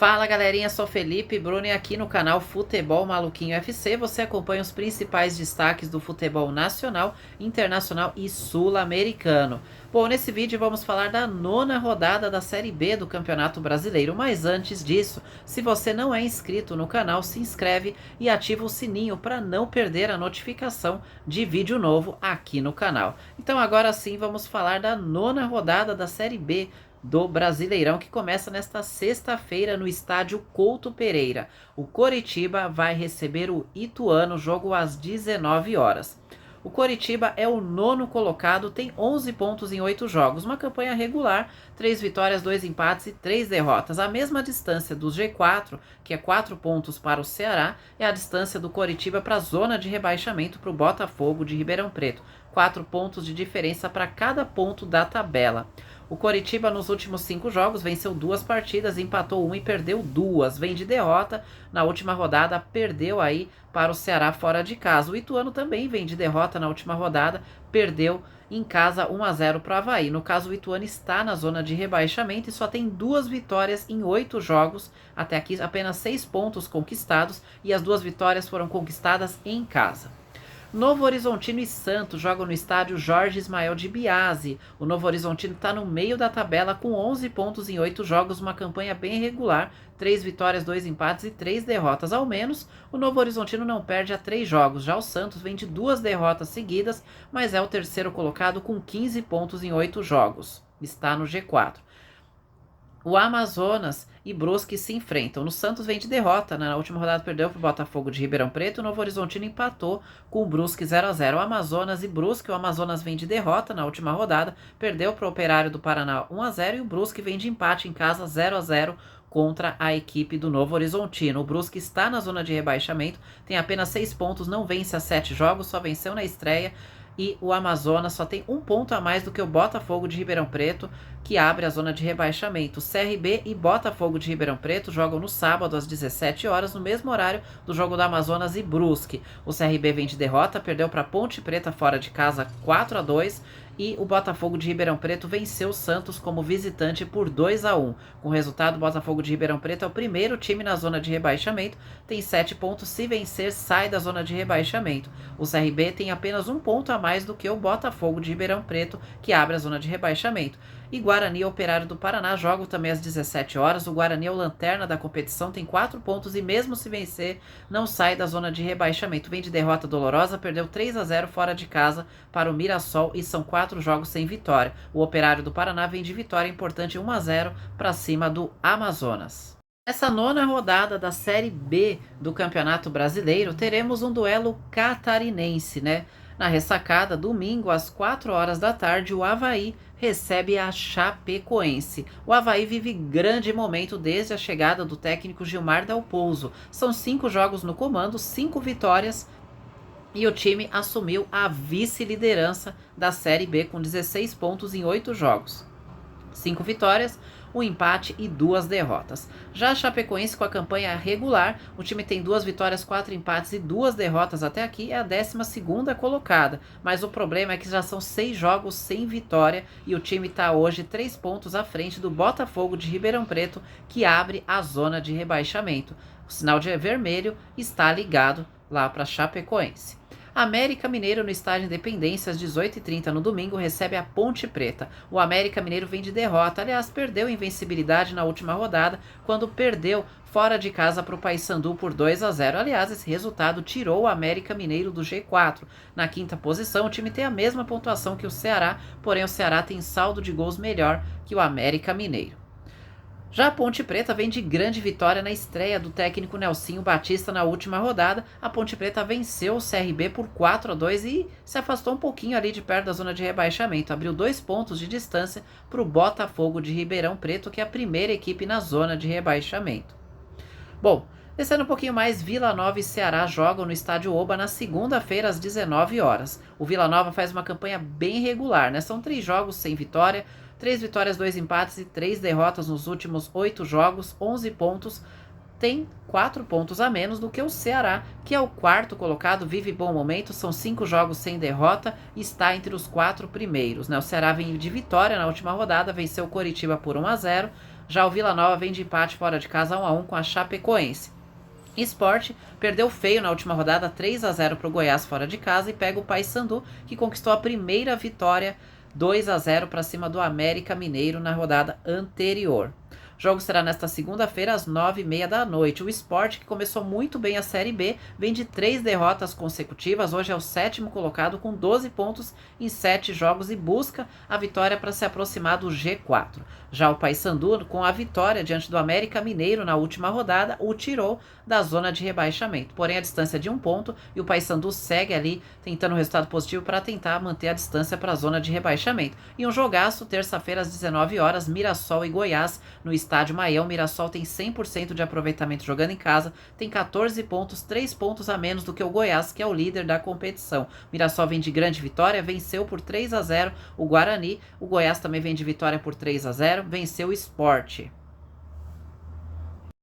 Fala galerinha, sou Felipe Bruno e aqui no canal Futebol Maluquinho FC você acompanha os principais destaques do futebol nacional, internacional e sul-americano. Bom, nesse vídeo vamos falar da nona rodada da Série B do Campeonato Brasileiro, mas antes disso, se você não é inscrito no canal, se inscreve e ativa o sininho para não perder a notificação de vídeo novo aqui no canal. Então agora sim vamos falar da nona rodada da Série B do Brasileirão, que começa nesta sexta-feira no estádio Couto Pereira. O Coritiba vai receber o Ituano, jogo às 19 horas. O Coritiba é o nono colocado, tem 11 pontos em 8 jogos, uma campanha regular, 3 vitórias, 2 empates e 3 derrotas. A mesma distância do G4, que é 4 pontos para o Ceará, é a distância do Coritiba para a zona de rebaixamento para o Botafogo de Ribeirão Preto. 4 pontos de diferença para cada ponto da tabela. O Coritiba nos últimos 5 jogos venceu 2 partidas, empatou 1 e perdeu 2. Vem de derrota, na última rodada perdeu aí para o Ceará fora de casa. O Ituano também vem de derrota na última rodada, perdeu em casa 1-0 para o Avaí. No caso, o Ituano está na zona de rebaixamento e só tem 2 vitórias em 8 jogos. Até aqui apenas 6 pontos conquistados e as 2 vitórias foram conquistadas em casa. Novo Horizontino e Santos jogam no estádio Jorge Ismael de Biase. O Novo Horizontino está no meio da tabela com 11 pontos em 8 jogos, uma campanha bem regular, 3 vitórias, 2 empates e 3 derrotas. Ao menos, o Novo Horizontino não perde há 3 jogos. Já o Santos vem de 2 derrotas seguidas, mas é o terceiro colocado com 15 pontos em 8 jogos. Está no G4. O Amazonas e Brusque se enfrentam. No Santos vem de derrota, né? Na última rodada perdeu para o Botafogo de Ribeirão Preto. O Novo Horizontino empatou com o Brusque 0-0. O Amazonas e Brusque. O Amazonas vem de derrota na última rodada, perdeu para o Operário do Paraná 1-0 e o Brusque vem de empate em casa 0-0 contra a equipe do Novo Horizontino. O Brusque está na zona de rebaixamento, tem apenas 6 pontos, não vence há 7 jogos, só venceu na estreia. E o Amazonas só tem 1 ponto a mais do que o Botafogo de Ribeirão Preto, que abre a zona de rebaixamento. O CRB e Botafogo de Ribeirão Preto jogam no sábado às 17 horas, no mesmo horário do jogo do Amazonas e Brusque. O CRB vem de derrota, perdeu para Ponte Preta fora de casa 4-2 e o Botafogo de Ribeirão Preto venceu o Santos como visitante por 2-1. Com o resultado, o Botafogo de Ribeirão Preto é o primeiro time na zona de rebaixamento, tem 7 pontos, se vencer sai da zona de rebaixamento. O CRB tem apenas 1 ponto a mais do que o Botafogo de Ribeirão Preto, que abre a zona de rebaixamento. E Guarani e Operário do Paraná jogam também às 17 horas. O Guarani é o lanterna da competição, tem 4 pontos e mesmo se vencer, não sai da zona de rebaixamento. Vem de derrota dolorosa, perdeu 3-0 fora de casa para o Mirassol e são 4 jogos sem vitória. O Operário do Paraná vem de vitória importante 1-0 para cima do Amazonas. Nessa nona rodada da Série B do Campeonato Brasileiro, teremos um duelo catarinense, né? Na ressacada, domingo, às 4 horas da tarde, o Avaí recebe a Chapecoense. O Avaí vive grande momento desde a chegada do técnico Gilmar Dalpozo. São 5 jogos no comando, 5 vitórias e o time assumiu a vice-liderança da Série B com 16 pontos em 8 jogos. 5 vitórias, 1 empate e 2 derrotas. Já a Chapecoense, com a campanha regular, o time tem 2 vitórias, 4 empates e 2 derrotas até aqui, é a 12ª colocada. Mas o problema é que já são 6 jogos sem vitória e o time está hoje 3 pontos à frente do Botafogo de Ribeirão Preto, que abre a zona de rebaixamento. O sinal de vermelho está ligado lá para a Chapecoense. América Mineiro no estádio Independência às 18h30 no domingo recebe a Ponte Preta. O América Mineiro vem de derrota, aliás, perdeu invencibilidade na última rodada quando perdeu fora de casa para o Paysandu por 2-0. Aliás, esse resultado tirou o América Mineiro do G4. Na 5ª posição, o time tem a mesma pontuação que o Ceará, porém o Ceará tem saldo de gols melhor que o América Mineiro. Já a Ponte Preta vem de grande vitória na estreia do técnico Nelsinho Batista na última rodada. A Ponte Preta venceu o CRB por 4-2 e se afastou um pouquinho ali de perto da zona de rebaixamento. Abriu 2 pontos de distância para o Botafogo de Ribeirão Preto, que é a primeira equipe na zona de rebaixamento. Bom, descendo um pouquinho mais, Vila Nova e Ceará jogam no estádio Oba na segunda-feira às 19 horas. O Vila Nova faz uma campanha bem regular, né? São 3 jogos sem vitória, 3 vitórias, 2 empates e 3 derrotas nos últimos 8 jogos, 11 pontos. Tem 4 pontos a menos do que o Ceará, que é o 4º colocado, vive bom momento, são 5 jogos sem derrota e está entre os 4 primeiros, né? O Ceará vem de vitória na última rodada, venceu o Coritiba por 1-0, Já o Vila Nova vem de empate fora de casa 1-1 com a Chapecoense. Sport perdeu feio na última rodada 3-0 para o Goiás fora de casa e pega o Paysandu, que conquistou a primeira vitória 2-0 para cima do América Mineiro na rodada anterior. O jogo será nesta segunda-feira às 9h30 da noite. O Sport, que começou muito bem a Série B, vem de 3 derrotas consecutivas. Hoje é o 7º colocado com 12 pontos em 7 jogos e busca a vitória para se aproximar do G4. Já o Paysandu, com a vitória diante do América Mineiro na última rodada, o tirou da zona de rebaixamento. Porém, a distância é de 1 ponto e o Paysandu segue ali tentando um resultado positivo para tentar manter a distância para a zona de rebaixamento. E um jogaço, terça-feira às 19 horas, Mirassol e Goiás no estádio Maião. Mirassol tem 100% de aproveitamento jogando em casa, tem 14 pontos, 3 pontos a menos do que o Goiás, que é o líder da competição. Mirassol vem de grande vitória, venceu por 3-0 o Guarani. O Goiás também vem de vitória por 3-0, venceu o Sport.